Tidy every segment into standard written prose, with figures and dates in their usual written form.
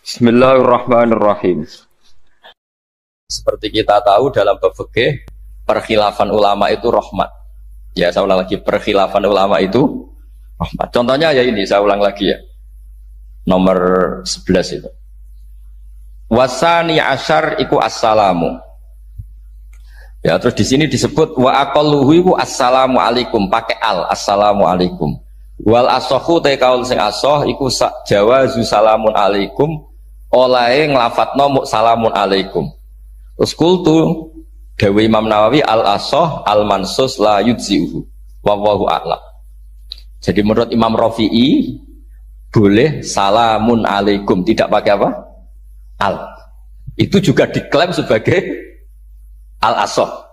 Bismillahirrahmanirrahim. Seperti kita tahu dalam bab fikih, perkhilafan ulama itu rahmat. Ya, saya ulang lagi, perkhilafan ulama itu rahmat. Contohnya ya ini, saya ulang lagi ya. Nomor 11 itu. Wasani asyar iku assalamu. Ya, terus di sini disebut wa aqalluhu iku assalamu alaikum, pakai assalamu alaikum. Wal asohu te kaul sing asoh iku jawazu salamun alaikum, olahe nglafatno mu salamun alaikum. Terus kultu Dewi Imam Nawawi al asoh al mansus la yujzi'uhu wallahu a'lam. Jadi menurut Imam Rafi'i boleh salamun alaikum, tidak pakai apa? Al. Itu juga diklaim sebagai al asoh.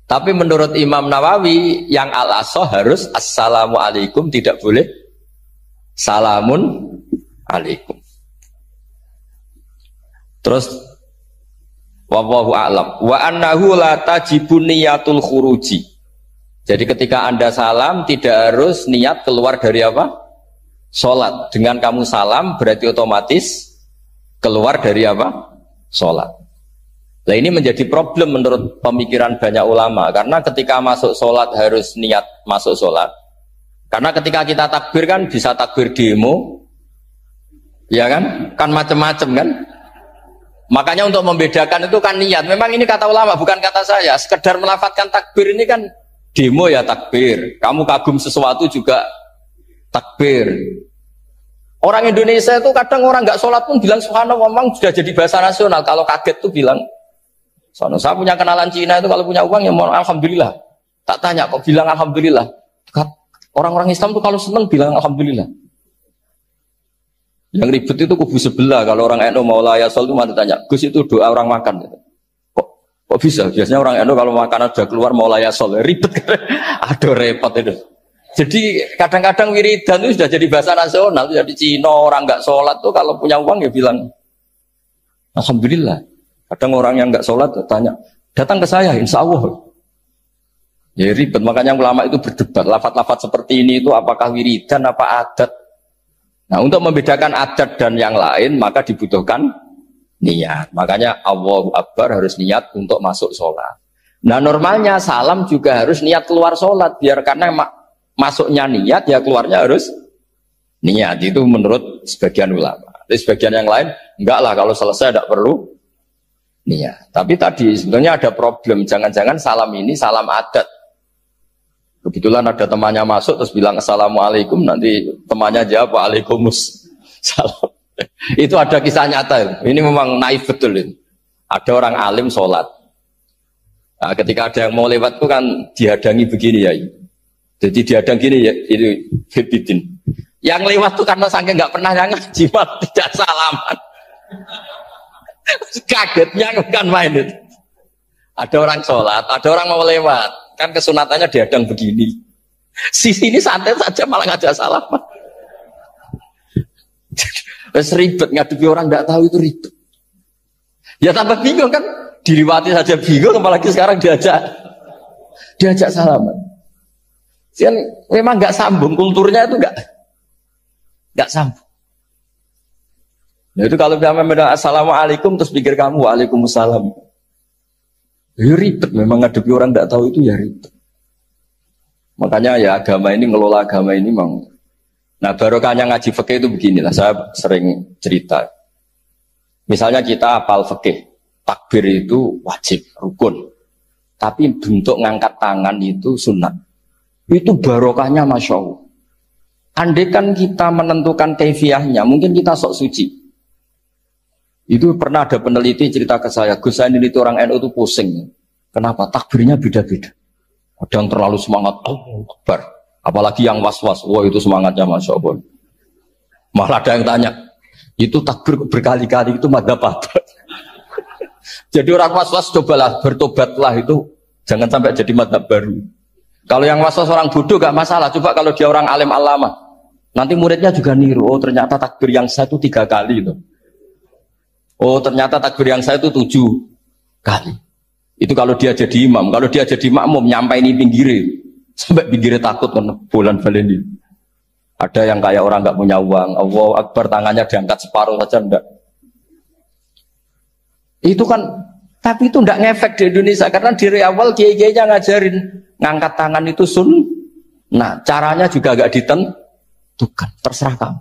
Tapi menurut Imam Nawawi yang al asoh harus assalamu alaikum, tidak boleh salamun alaikum. Terus wallahu a'lam wa annahu la tajibu niyatul khuruji. Jadi ketika Anda salam tidak harus niat keluar dari apa? Salat. Dengan kamu salam berarti otomatis keluar dari apa? Salat. Nah ini menjadi problem menurut pemikiran banyak ulama, karena ketika masuk sholat harus niat masuk sholat. Karena ketika kita takbir kan bisa takbir demo, ya kan macam-macam kan. Makanya untuk membedakan itu kan niat. Memang ini kata ulama, bukan kata saya. Sekedar melafadzkan takbir ini kan demo ya takbir. Kamu kagum sesuatu juga takbir. Orang Indonesia itu kadang orang nggak sholat pun bilang subhanallah, memang sudah jadi bahasa nasional. Kalau kaget tuh bilang. Soalnya saya punya kenalan Cina itu kalau punya uang ya mohon alhamdulillah. Tak tanya kok bilang alhamdulillah. Orang-orang Islam tuh kalau seneng bilang alhamdulillah. Yang ribet itu kubu sebelah. Kalau orang NU mau layasol itu mana tanya, Gus itu doa orang makan. Kok bisa? Biasanya orang NU kalau makanan sudah keluar mau layasol, ribet. Aduh repot itu. Jadi kadang-kadang wiridan itu sudah jadi bahasa nasional. Jadi Cina orang nggak sholat tuh kalau punya uang ya bilang alhamdulillah. Kadang orang yang nggak sholat tanya, datang ke saya, insya Allah. Ya ribet, makanya ulama itu berdebat. Lafaz-lafaz seperti ini itu apakah wiridan, apa adat? Nah untuk membedakan adat dan yang lain, maka dibutuhkan niat. Makanya Allahu Akbar harus niat untuk masuk sholat. Nah normalnya salam juga harus niat keluar sholat. Biar karena masuknya niat, ya keluarnya harus niat. Itu menurut sebagian ulama. Tapi sebagian yang lain, enggak lah kalau selesai tidak perlu niat. Tapi tadi sebenarnya ada problem, jangan-jangan salam ini salam adat. Kebetulan ada temannya masuk terus bilang assalamualaikum, nanti temannya jawab waalaikumsalam. Itu ada kisah nyata. Ini memang naif betul ini. Ada orang alim sholat. Nah, ketika ada yang mau lewat itu kan dihadangi begini ya. Jadi dihadang gini ya, itu Fibidin. Yang lewat tuh karena saking nggak pernah ngaji, tidak salaman. Kagetnya kan main itu. Ada orang sholat, ada orang mau lewat, kan kesunatannya dihadang begini. Sisi ini santai saja malah ngajak salaman. Terus ribet ngadepi orang tidak tahu itu ribet. Ya tambah bingung kan, diliwati saja bingung, apalagi sekarang diajak salaman. Kan memang nggak sambung, kulturnya itu nggak sambung. Nah itu kalau kita bilang assalamualaikum terus pikir kamu waalaikumsalam. Ya ribet, memang ngadepi orang tidak tahu itu ya ribet. Makanya ya agama ini, ngelola agama ini memang. Nah barokahnya ngaji fikih itu beginilah, saya sering cerita. Misalnya kita hafal fikih, takbir itu wajib, rukun. Tapi bentuk ngangkat tangan itu sunat. Itu barokahnya Masya Allah. Andai kan kita menentukan kefiahnya, mungkin kita sok suci. Itu pernah ada peneliti cerita ke saya, Gus saya ini orang NU itu pusing. Kenapa? Takbirnya beda-beda. Ada yang terlalu semangat, Allahu Akbar. Apalagi yang was-was, wah itu semangatnya Masya Allah. Malah ada yang tanya, itu takbir berkali-kali itu madzhab apa? Jadi orang was-was cobalah, bertobatlah itu, jangan sampai jadi madzhab baru. Kalau yang was-was orang bodoh gak masalah, coba kalau dia orang alim alama, nanti muridnya juga niru, oh ternyata takbir yang saya itu 3 kali itu. Oh ternyata takbir yang saya itu 7 kali. Itu kalau dia jadi imam. Kalau dia jadi makmum nyampai ini pinggirnya, sampai pinggirnya takut kan bulan baleni. Ada yang kayak orang nggak punya uang, Allahu Akbar tangannya diangkat separuh saja enggak. Itu kan, tapi itu tidak ngefek di Indonesia karena dari awal kiai-kiainya ngajarin ngangkat tangan itu nah caranya juga agak ditentukan, terserah kamu.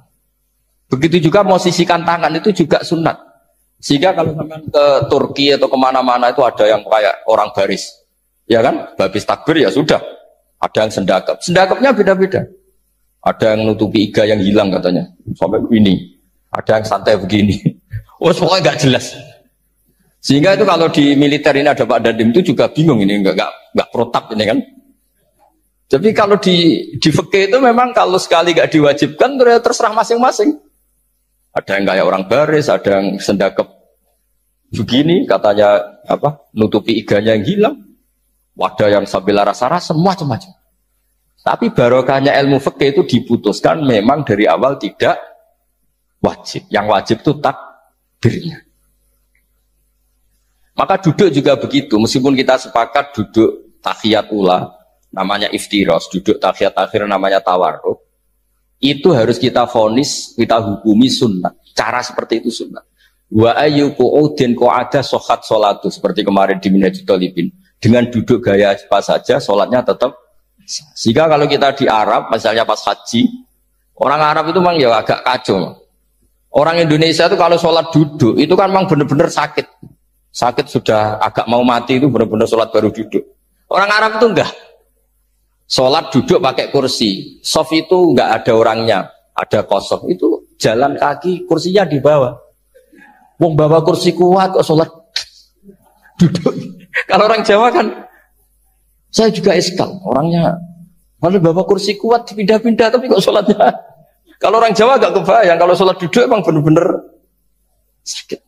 Begitu juga mau sisihkan tangan itu juga sunat. Sehingga kalau sampai ke Turki atau kemana-mana itu ada yang kayak orang baris, ya kan? Habis takbir ya sudah. Ada yang sendakap, sendakapnya beda-beda. Ada yang nutupi iga yang hilang katanya, sampai ini. Ada yang santai begini. Oh, pokoknya nggak jelas. Sehingga itu kalau di militer ini ada Pak Dandim itu juga bingung ini nggak protap ini kan. Tapi kalau di fikih itu memang kalau sekali nggak diwajibkan terserah masing-masing. Ada yang kayak orang baris, ada yang sendakep begini katanya apa nutupi iganya yang hilang. Ada yang sambil rasa-rasa macam-macam. Tapi barokahnya ilmu fikih itu diputuskan memang dari awal tidak wajib. Yang wajib itu takbirnya. Maka duduk juga begitu. Meskipun kita sepakat duduk tahiyat ula, namanya iftiros, duduk tahiyat akhir namanya tawarruk. Itu harus kita vonis, kita hukumi sunnah. Cara seperti itu sunnah. Wa ayyuku udin ada sohat solatu. Seperti kemarin di Minhajul Talibin. Dengan duduk gaya apa saja, sholatnya tetap. Sehingga kalau kita di Arab, misalnya pas haji, orang Arab itu memang ya agak kacau. Orang Indonesia itu kalau sholat duduk, itu kan memang benar-benar sakit. Sakit sudah agak mau mati itu benar-benar sholat baru duduk. Orang Arab itu enggak. Sholat duduk pakai kursi. Sof itu enggak ada orangnya, ada kosong. Itu jalan kaki, kursinya di bawah. Wong bawa kursi kuat kok sholat duduk. Kalau orang Jawa kan, saya juga eskal. Orangnya, kalau bawa kursi kuat dipindah-pindah tapi kok sholatnya. Kalau orang Jawa agak kebayang, kalau sholat duduk emang bener-bener sakit.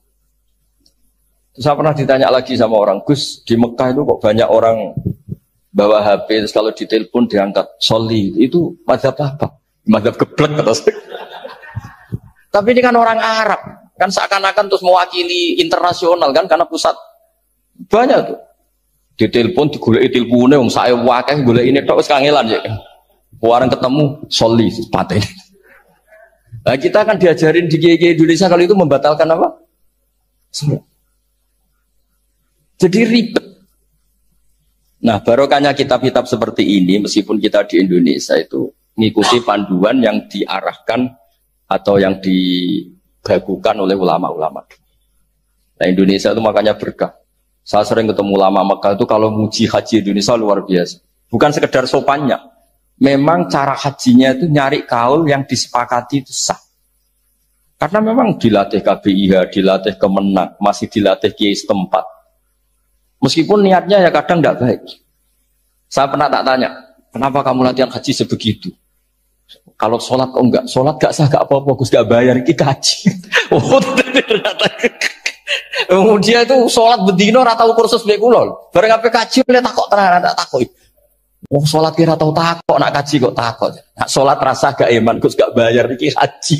Terus saya pernah ditanya lagi sama orang, Gus, di Mekah itu kok banyak orang bawa HP, terus kalau ditelepon diangkat soli, itu mazhab apa? Mazhab geblek kata saya. Tapi ini kan orang Arab, kan seakan-akan terus mewakili internasional kan, karena pusat banyak tuh. Ditelepon, digulai teleponnya, saya wakil gulai ini, terus kangelan ya. Orang ketemu soli, patah ini. Nah, kita kan diajarin di GG Indonesia kalau itu membatalkan apa? Jadi ribet. Nah, barokahnya kitab-kitab seperti ini, meskipun kita di Indonesia itu mengikuti panduan yang diarahkan atau yang dibagukan oleh ulama-ulama. Nah, Indonesia itu makanya berkah. Saya sering ketemu ulama Mekah itu kalau muji haji Indonesia luar biasa. Bukan sekedar sopannya. Memang cara hajinya itu nyari kaul yang disepakati itu sah. Karena memang dilatih KBIH, dilatih Kemenak, masih dilatih kiai setempat. Meskipun niatnya ya kadang tidak baik. Saya pernah tak tanya, kenapa kamu latihan haji sebegitu? Kalau sholat kok enggak? Sholat gak sah, gak apa-apa, Gus gak bayar, ini haji. Oh, ternyata. Dia itu sholat bedino ratau kursus bekulol. Bareng apa kaji, boleh takut terang, tak takut. Oh, sholat kira tahu takut, nak kaji kok takut. Nak sholat rasa gak iman, Gus gak bayar, ini haji.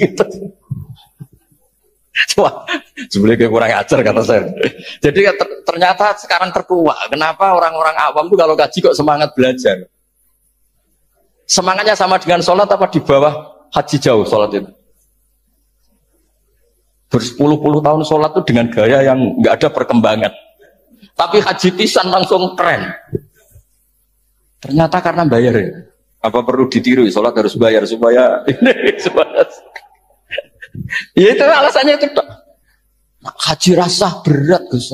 Wah, sebenarnya kurang ajar kata saya. Jadi ternyata sekarang terkuak. Kenapa orang-orang awam itu kalau kaji kok semangat belajar? Semangatnya sama dengan sholat apa di bawah haji jauh sholat itu? Berpuluh-puluh tahun sholat itu dengan gaya yang nggak ada perkembangan. Tapi haji pisan langsung keren. Ternyata karena bayar ya. Apa perlu ditiru? Sholat harus bayar supaya ini supaya. Ya itu alasannya itu. Haji rasa berat Gus,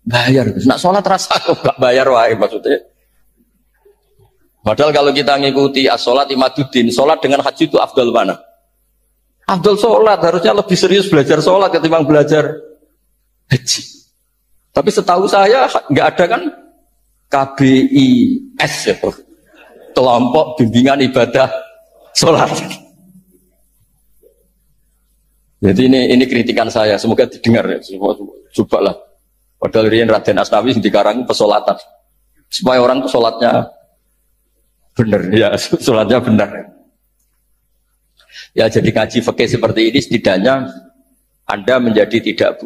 bayar Gus. Nak sholat rasa kok gak bayar wae maksudnya. Padahal kalau kita ngikuti as-sholat imaduddin, sholat dengan haji itu afdal mana? Afdal sholat, harusnya lebih serius belajar sholat ketimbang belajar haji. Tapi setahu saya nggak ada kan KBIS ya, kelompok bimbingan ibadah sholat. Jadi ini kritikan saya, semoga didengar ya. Cobalah. Padahal Rian Raden Asnawi dikarang pesolatan supaya orang itu sholatnya benar ya, sholatnya benar. Ya jadi ngaji fikih seperti ini setidaknya Anda menjadi tidak